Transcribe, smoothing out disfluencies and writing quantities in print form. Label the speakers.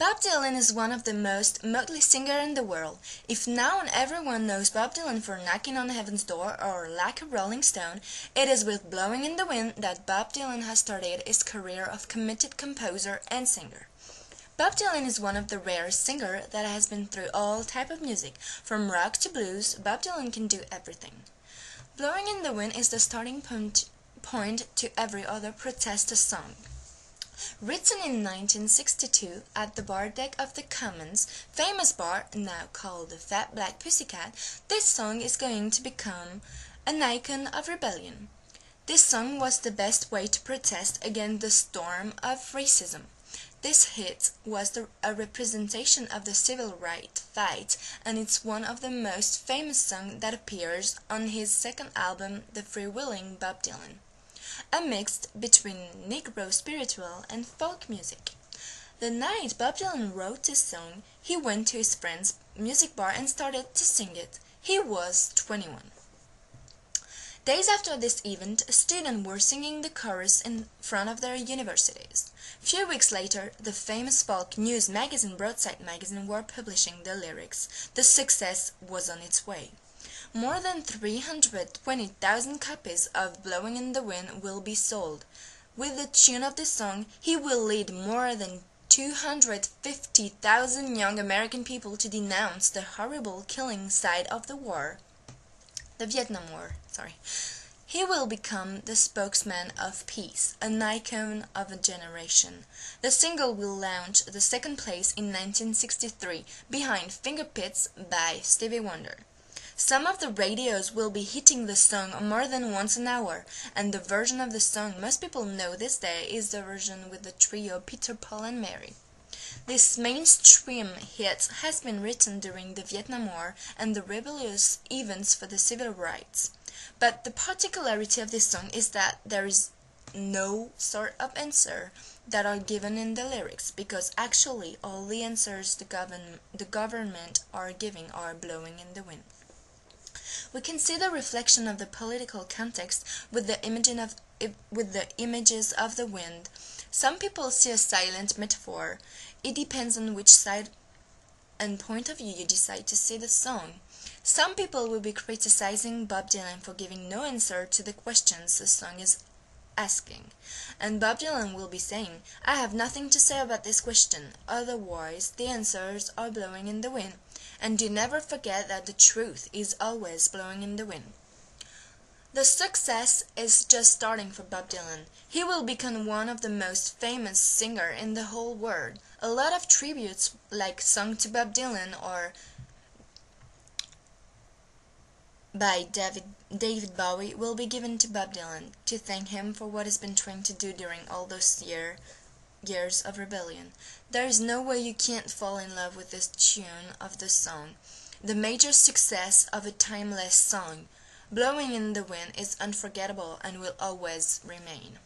Speaker 1: Bob Dylan is one of the most motley singers in the world. If now everyone knows Bob Dylan for Knocking on Heaven's Door or Like a Rolling Stone, it is with Blowin' in the Wind that Bob Dylan has started his career of committed composer and singer. Bob Dylan is one of the rarest singers that has been through all type of music. From rock to blues, Bob Dylan can do everything. Blowin' in the Wind is the starting point to every other protest song. Written in 1962 at the bar deck of the Commons, famous bar, now called the Fat Black Pussycat, this song is going to become an icon of rebellion. This song was the best way to protest against the storm of racism. This hit was a representation of the civil rights fight, and it's one of the most famous songs that appears on his second album, The Freewheeling Bob Dylan, a mix between Negro spiritual and folk music. The night Bob Dylan wrote this song, he went to his friend's music bar and started to sing it. He was 21. Days after this event, students were singing the chorus in front of their universities. Few weeks later, the famous folk news magazine Broadside Magazine were publishing the lyrics. The success was on its way. More than 320,000 copies of Blowin' in the Wind will be sold. With the tune of the song, he will lead more than 250,000 young American people to denounce the horrible killing side of the war. The Vietnam War, He will become the spokesman of peace, an icon of a generation. The single will launch the second place in 1963, behind Finger Pits by Stevie Wonder. Some of the radios will be hitting the song more than once an hour, and the version of the song most people know this day is the version with the trio Peter, Paul and Mary. This mainstream hit has been written during the Vietnam War and the rebellious events for the civil rights. But the particularity of this song is that there is no sort of answer that are given in the lyrics, because actually all the answers the government are giving are blowing in the wind. We can see the reflection of the political context with the images of the wind. Some people see a silent metaphor. It depends on which side and point of view you decide to see the song. Some people will be criticizing Bob Dylan for giving no answer to the questions the song is asking, and Bob Dylan will be saying, "I have nothing to say about this question, otherwise the answers are blowing in the wind." And do never forget that the truth is always blowing in the wind. The success is just starting for Bob Dylan. He will become one of the most famous singers in the whole world. A lot of tributes, like Song to Bob Dylan or by David Bowie, will be given to Bob Dylan to thank him for what he's been trying to do during all those years of rebellion. There is no way you can't fall in love with this tune of the song. The major success of a timeless song, Blowing in the Wind, is unforgettable and will always remain.